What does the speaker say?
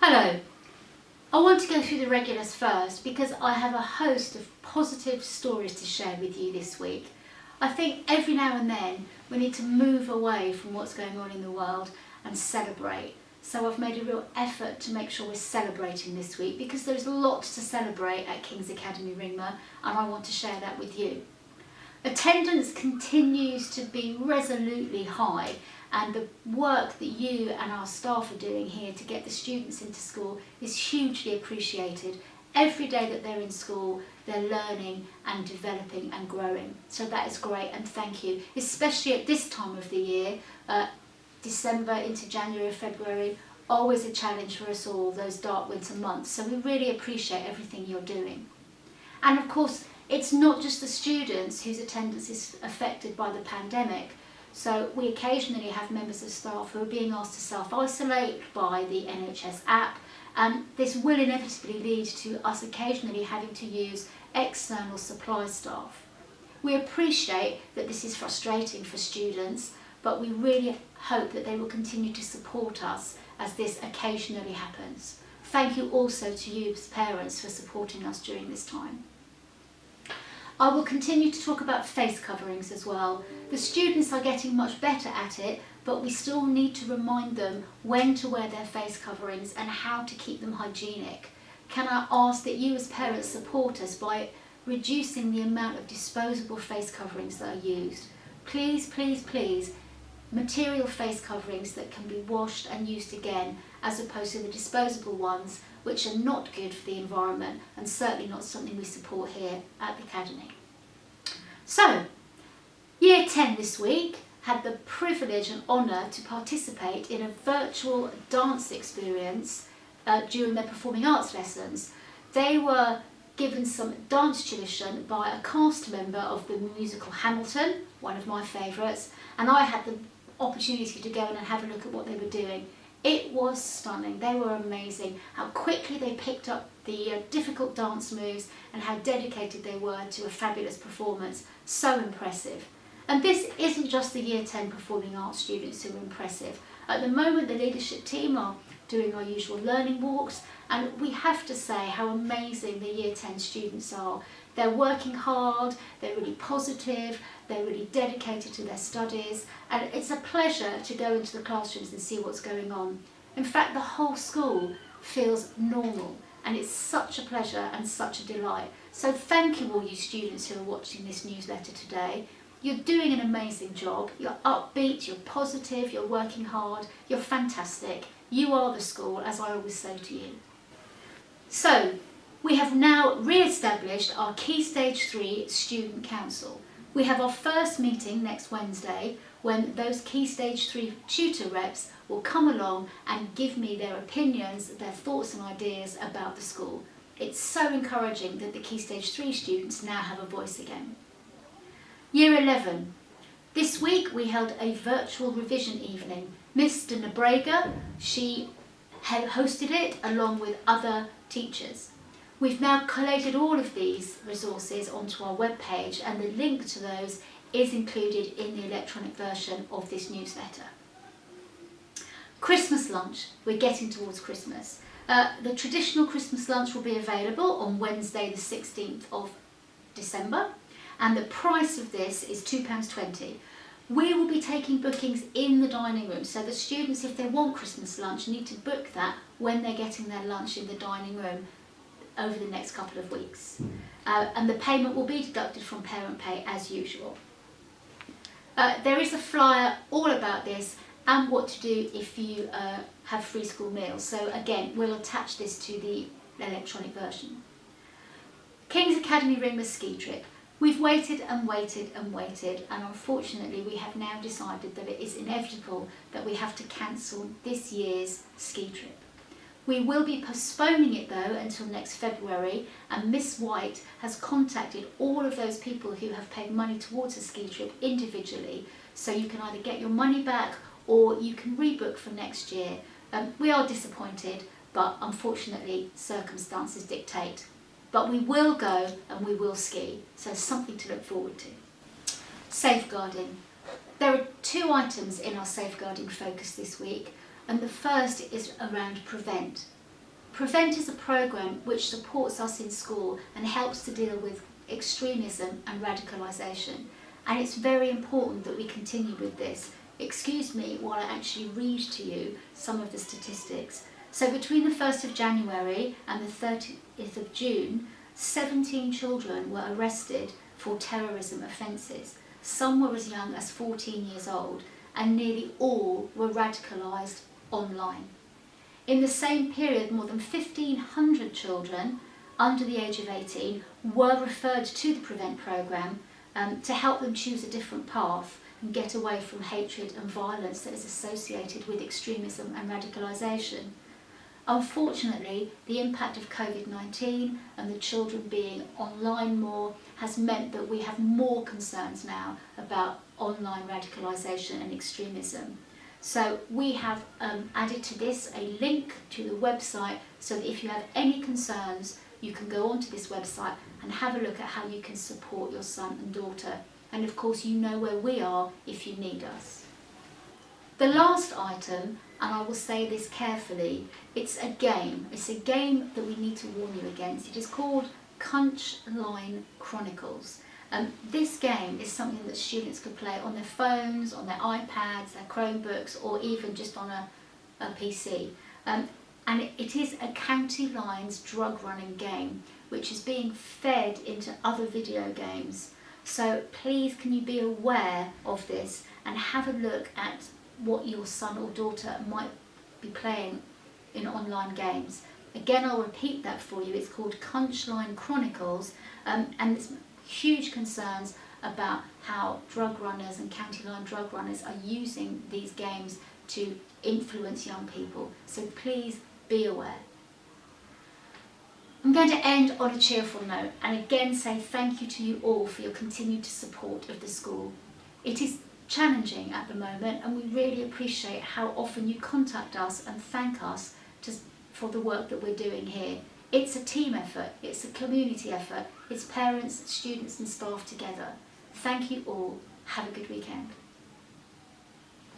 Hello. I want to go through the regulars first because I have a host of positive stories to share with you this week. I think every now and then we need to move away from what's going on in the world and celebrate. So I've made a real effort to make sure we're celebrating this week because there's lots to celebrate at King's Academy Ringmer, and I want to share that with you. Attendance continues to be resolutely high, and the work that you and our staff are doing here to get the students into school is hugely appreciated. Every day that they're in school, they're learning and developing and growing. So that is great, and thank you, especially at this time of the year, December into January, February, always a challenge for us all, those dark winter months. So we really appreciate everything you're doing. And of course, it's not just the students whose attendance is affected by the pandemic. So we occasionally have members of staff who are being asked to self-isolate by the NHS app, and this will inevitably lead to us occasionally having to use external supply staff. We appreciate that this is frustrating for students, but we really hope that they will continue to support us as this occasionally happens. Thank you also to you as parents for supporting us during this time. I will continue to talk about face coverings as well. The students are getting much better at it, but we still need to remind them when to wear their face coverings and how to keep them hygienic. Can I ask that you as parents support us by reducing the amount of disposable face coverings that are used? Please, please, please, material face coverings that can be washed and used again, as opposed to the disposable ones, which are not good for the environment and certainly not something we support here at the Academy. So, Year 10 this week had the privilege and honour to participate in a virtual dance experience during their performing arts lessons. They were given some dance tuition by a cast member of the musical Hamilton, one of my favourites, and I had the opportunity to go in and have a look at what they were doing. It was stunning. They were amazing. How quickly they picked up the difficult dance moves and how dedicated they were to a fabulous performance. So impressive. And this isn't just the Year 10 Performing Arts students who are impressive. At the moment, the leadership team are doing our usual learning walks, and we have to say how amazing the Year 10 students are. They're working hard, they're really positive, they're really dedicated to their studies, and it's a pleasure to go into the classrooms and see what's going on. In fact, the whole school feels normal, and it's such a pleasure and such a delight. So thank you all you students who are watching this newsletter today. You're doing an amazing job, you're upbeat, you're positive, you're working hard, you're fantastic. You are the school, as I always say to you. So, we have now re-established our Key Stage 3 Student Council. We have our first meeting next Wednesday when those Key Stage 3 tutor reps will come along and give me their opinions, their thoughts and ideas about the school. It's so encouraging that the Key Stage 3 students now have a voice again. Year 11. This week we held a virtual revision evening. Mr. Nabrega, she hosted it along with other teachers. We've now collated all of these resources onto our webpage, and the link to those is included in the electronic version of this newsletter. Christmas lunch. We're getting towards Christmas. The traditional Christmas lunch will be available on Wednesday the 16th of December, and the price of this is £2.20. We will be taking bookings in the dining room, so the students, if they want Christmas lunch, need to book that when they're getting their lunch in the dining room over the next couple of weeks. And the payment will be deducted from parent pay as usual. There is a flyer all about this and what to do if you have free school meals. So again, we'll attach this to the electronic version. King's Academy Ringmer ski trip. We've waited and waited and waited, and unfortunately we have now decided that it is inevitable that we have to cancel this year's ski trip. We will be postponing it though until next February, and Miss White has contacted all of those people who have paid money towards a ski trip individually, so you can either get your money back or you can rebook for next year. We are disappointed, but unfortunately circumstances dictate. But we will go and we will ski, so something to look forward to. Safeguarding. There are 2 items in our safeguarding focus this week, and the first is around prevent. Prevent is a programme which supports us in school and helps to deal with extremism and radicalisation. And it's very important that we continue with this. Excuse me while I actually read to you some of the statistics. So between the 1st of January and the 30th of June, 17 children were arrested for terrorism offences. Some were as young as 14 years old, and nearly all were radicalised online. In the same period, more than 1,500 children under the age of 18 were referred to the Prevent programme to help them choose a different path and get away from hatred and violence that is associated with extremism and radicalisation. Unfortunately, the impact of COVID-19 and the children being online more has meant that we have more concerns now about online radicalisation and extremism. So we have added to this a link to the website so that if you have any concerns, you can go onto this website and have a look at how you can support your son and daughter. And of course, you know where we are if you need us. The last item, and I will say this carefully, it's a game. It's a game that we need to warn you against. It is called Conch Chronicles. This game is something that students could play on their phones, on their iPads, their Chromebooks, or even just on a PC. And it is a county lines drug running game which is being fed into other video games. So please can you be aware of this and have a look at what your son or daughter might be playing in online games. Again, I'll repeat that for you. It's called Conch Chronicles, and there's huge concerns about how drug runners and county line drug runners are using these games to influence young people. So please be aware. I'm going to end on a cheerful note and again say thank you to you all for your continued support of the school. It is challenging at the moment and we really appreciate how often you contact us and thank us for the work that we're doing here. It's a team effort, it's a community effort, it's parents, students and staff together. Thank you all. Have a good weekend.